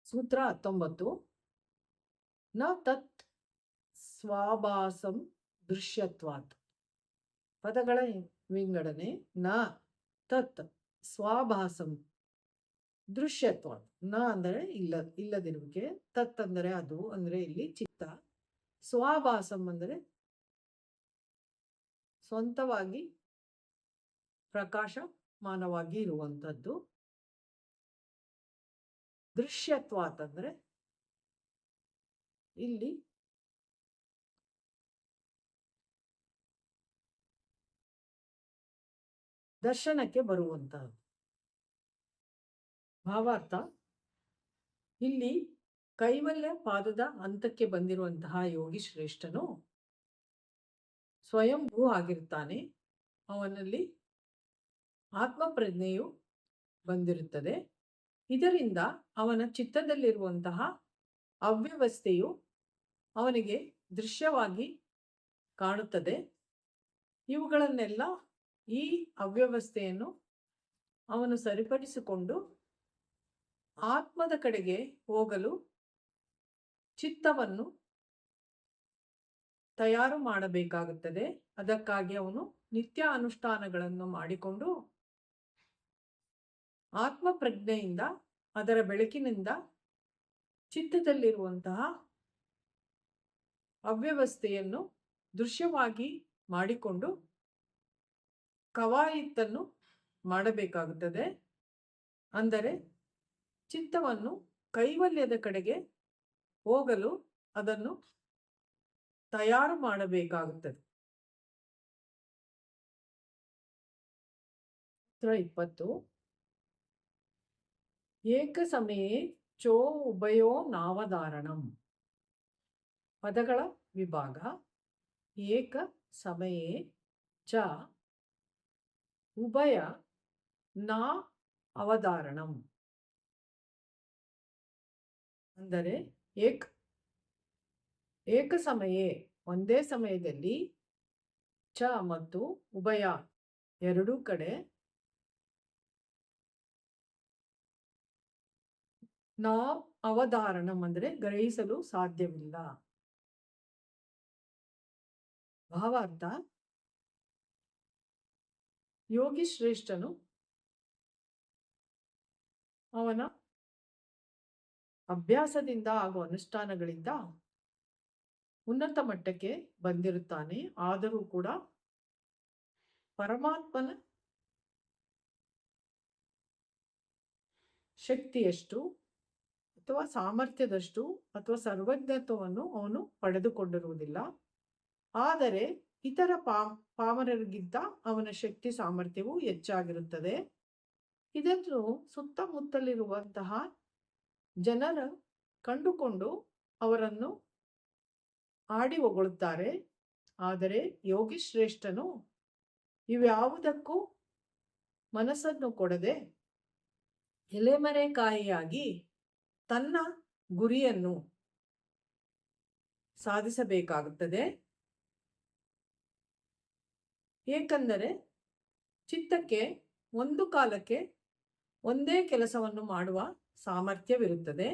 ಸೂತ್ರ 19. ನ ತತ್ ಸ್ವಾಭಾಸಂ ದೃಶ್ಯತ್ವಾತ್. ಪದಗಳ ವಿಂಗಡಣೆ. ನ ತತ್ ಸ್ವಾಭಾಸಂ ದೃಶ್ಯತ್ವಾತ್. ನ ಅಂದರೆ ಇಲ್ಲದಿರುವಿಕೆ, ತತ್ ಅಂದರೆ ಅದು, ಅಂದರೆ ಇಲ್ಲಿ ಚಿತ್ತ, ಸ್ವಾಭಾಸಂ ಅಂದರೆ ಸ್ವಂತವಾಗಿ ಪ್ರಕಾಶಮಾನವಾಗಿ ಇರುವಂಥದ್ದು. ದೃಶ್ಯತ್ವಾತ್ ಅಂದರೆ ಇಲ್ಲಿ ದರ್ಶನಕ್ಕೆ ಬರುವಂತಹದ್ದು. ಭಾವಾರ್ಥ: ಇಲ್ಲಿ ಕೈವಲ್ಯ ಪಾದದ ಹಂತಕ್ಕೆ ಬಂದಿರುವಂತಹ ಯೋಗಿ ಶ್ರೇಷ್ಠನು ಸ್ವಯಂಭೂ ಆಗಿರ್ತಾನೆ. ಅವನಲ್ಲಿ ಆತ್ಮಪ್ರಜ್ಞೆಯು ಬಂದಿರುತ್ತದೆ. ಇದರಿಂದ ಅವನ ಚಿತ್ತದಲ್ಲಿರುವಂತಹ ಅವ್ಯವಸ್ಥೆಯು ಅವನಿಗೆ ದೃಶ್ಯವಾಗಿ ಕಾಣುತ್ತದೆ. ಇವುಗಳನ್ನೆಲ್ಲ, ಈ ಅವ್ಯವಸ್ಥೆಯನ್ನು ಅವನು ಸರಿಪಡಿಸಿಕೊಂಡು ಆತ್ಮದ ಕಡೆಗೆ ಹೋಗಲು ಚಿತ್ತವನ್ನು ತಯಾರು ಮಾಡಬೇಕಾಗುತ್ತದೆ. ಅದಕ್ಕಾಗಿ ಅವನು ನಿತ್ಯ ಅನುಷ್ಠಾನಗಳನ್ನು ಮಾಡಿಕೊಂಡು ಆತ್ಮಪ್ರಜ್ಞೆಯಿಂದ, ಅದರ ಬೆಳಕಿನಿಂದ ಚಿತ್ತದಲ್ಲಿರುವಂತಹ ಅವ್ಯವಸ್ಥೆಯನ್ನು ದೃಶ್ಯವಾಗಿ ಮಾಡಿಕೊಂಡು ಕವಾಯಿತನ್ನು ಮಾಡಬೇಕಾಗುತ್ತದೆ. ಅಂದರೆ ಚಿತ್ತವನ್ನು ಕೈವಲ್ಯದ ಕಡೆಗೆ ಹೋಗಲು ಅದನ್ನು ತಯಾರು ಮಾಡಬೇಕಾಗುತ್ತದೆ. 20. ಏಕ ಸಮಯೇ ಚೋ ಉಭಯೋ ನಾವಧಾರಣಂ. ಪದಗಳ ವಿಭಾಗ. ಏಕ ಸಮಯೇ ಚ ಉಭಯ ನಾ ಅವಧಾರಣಂ. ಅಂದರೆ ಏಕ ಸಮಯೇ ಒಂದೇ ಸಮಯದಲ್ಲಿ, ಚ ಮತ್ತು ಉಭಯ ಎರಡೂ ಕಡೆ, ನಾ ಅವಧಾರಣಂ ಅಂದರೆ ಗ್ರಹಿಸಲು ಸಾಧ್ಯವಿಲ್ಲ. ಭಾವಾರ್ಥ: ಯೋಗಿ ಶ್ರೇಷ್ಠನು ಅವನ ಅಭ್ಯಾಸದಿಂದ ಹಾಗೂ ಅನುಷ್ಠಾನಗಳಿಂದ ಉನ್ನತ ಮಟ್ಟಕ್ಕೆ ಬಂದಿರುತ್ತಾನೆ. ಆದರೂ ಕೂಡ ಪರಮಾತ್ಮನ ಶಕ್ತಿಯಷ್ಟು ಅಥವಾ ಸಾಮರ್ಥ್ಯದಷ್ಟು ಅಥವಾ ಸರ್ವಜ್ಞತ್ವವನ್ನು ಅವನು ಪಡೆದುಕೊಂಡಿರುವುದಿಲ್ಲ. ಆದರೆ ಇತರ ಪಾಮರರಿಗಿಂತ ಅವನ ಶಕ್ತಿ ಸಾಮರ್ಥ್ಯವು ಹೆಚ್ಚಾಗಿರುತ್ತದೆ. ಇದನ್ನು ಸುತ್ತಮುತ್ತಲಿರುವಂತಹ ಜನರು ಕಂಡುಕೊಂಡು ಅವರನ್ನು ಆಡಿ ಹೊಗಳುತ್ತಾರೆ. ಆದರೆ ಯೋಗಿ ಶ್ರೇಷ್ಠನು ಇವ್ಯಾವುದಕ್ಕೂ ಮನಸ್ಸನ್ನು ಕೊಡದೆ ಎಲೆಮರೆಕಾಯಿಯಾಗಿ ತನ್ನ ಗುರಿಯನ್ನು ಸಾಧಿಸಬೇಕಾಗುತ್ತದೆ. ಏಕೆಂದರೆ ಚಿತ್ತಕ್ಕೆ ಒಂದು ಕಾಲಕ್ಕೆ ಒಂದೇ ಕೆಲಸವನ್ನು ಮಾಡುವ ಸಾಮರ್ಥ್ಯವಿರುತ್ತದೆ.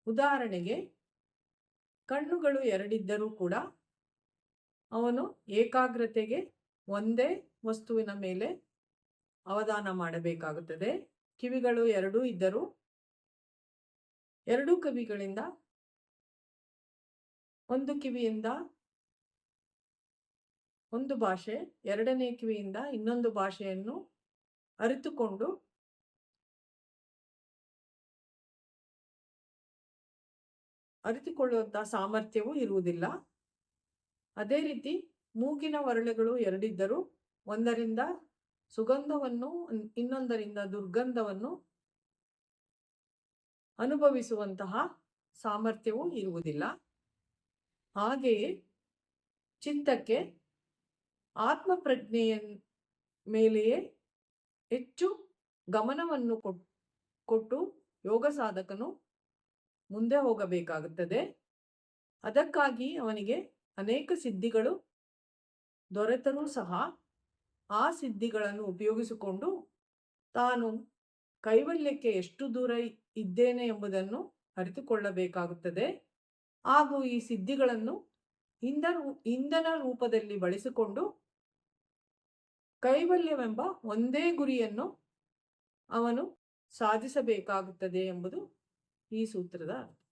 ಉದಾಹರಣೆಗೆ, ಕಣ್ಣುಗಳು ಎರಡಿದ್ದರೂ ಕೂಡ ಅವನು ಏಕಾಗ್ರತೆಗೆ ಒಂದೇ ವಸ್ತುವಿನ ಮೇಲೆ ಅವಧಾನ ಮಾಡಬೇಕಾಗುತ್ತದೆ. ಕಿವಿಗಳು ಎರಡೂ ಇದ್ದರೂ ಎರಡೂ ಕಿವಿಗಳಿಂದ ಒಂದು ಕಿವಿಯಿಂದ ಒಂದು ಭಾಷೆ, ಎರಡನೇ ಕಿವಿಯಿಂದ ಇನ್ನೊಂದು ಭಾಷೆಯನ್ನು ಅರಿತುಕೊಳ್ಳುವಂತಹ ಸಾಮರ್ಥ್ಯವೂ ಇರುವುದಿಲ್ಲ. ಅದೇ ರೀತಿ ಮೂಗಿನ ಹೊರಳುಗಳು ಎರಡಿದ್ದರೂ ಒಂದರಿಂದ ಸುಗಂಧವನ್ನು ಇನ್ನೊಂದರಿಂದ ದುರ್ಗಂಧವನ್ನು ಅನುಭವಿಸುವಂತಹ ಸಾಮರ್ಥ್ಯವೂ ಇರುವುದಿಲ್ಲ. ಹಾಗೆಯೇ ಚಿತ್ತಕ್ಕೆ ಆತ್ಮಪ್ರಜ್ಞೆಯ ಮೇಲೆಯೇ ಹೆಚ್ಚು ಗಮನವನ್ನು ಕೊಟ್ಟು ಯೋಗ ಸಾಧಕನು ಮುಂದೆ ಹೋಗಬೇಕಾಗುತ್ತದೆ. ಅದಕ್ಕಾಗಿ ಅವನಿಗೆ ಅನೇಕ ಸಿದ್ಧಿಗಳು ದೊರೆತರೂ ಸಹ ಆ ಸಿದ್ಧಿಗಳನ್ನು ಉಪಯೋಗಿಸಿಕೊಂಡು ತಾನು ಕೈವಲ್ಯಕ್ಕೆ ಎಷ್ಟು ದೂರ ಇದ್ದೇನೆ ಎಂಬುದನ್ನು ಅರಿತುಕೊಳ್ಳಬೇಕಾಗುತ್ತದೆ. ಹಾಗೂ ಈ ಸಿದ್ಧಿಗಳನ್ನು ಇಂಧನ ರೂಪದಲ್ಲಿ ಬಳಸಿಕೊಂಡು ಕೈವಲ್ಯವೆಂಬ ಒಂದೇ ಗುರಿಯನ್ನು ಅವನು ಸಾಧಿಸಬೇಕಾಗುತ್ತದೆ ಎಂಬುದು ಈ ಸೂತ್ರದ ಅರ್ಥ.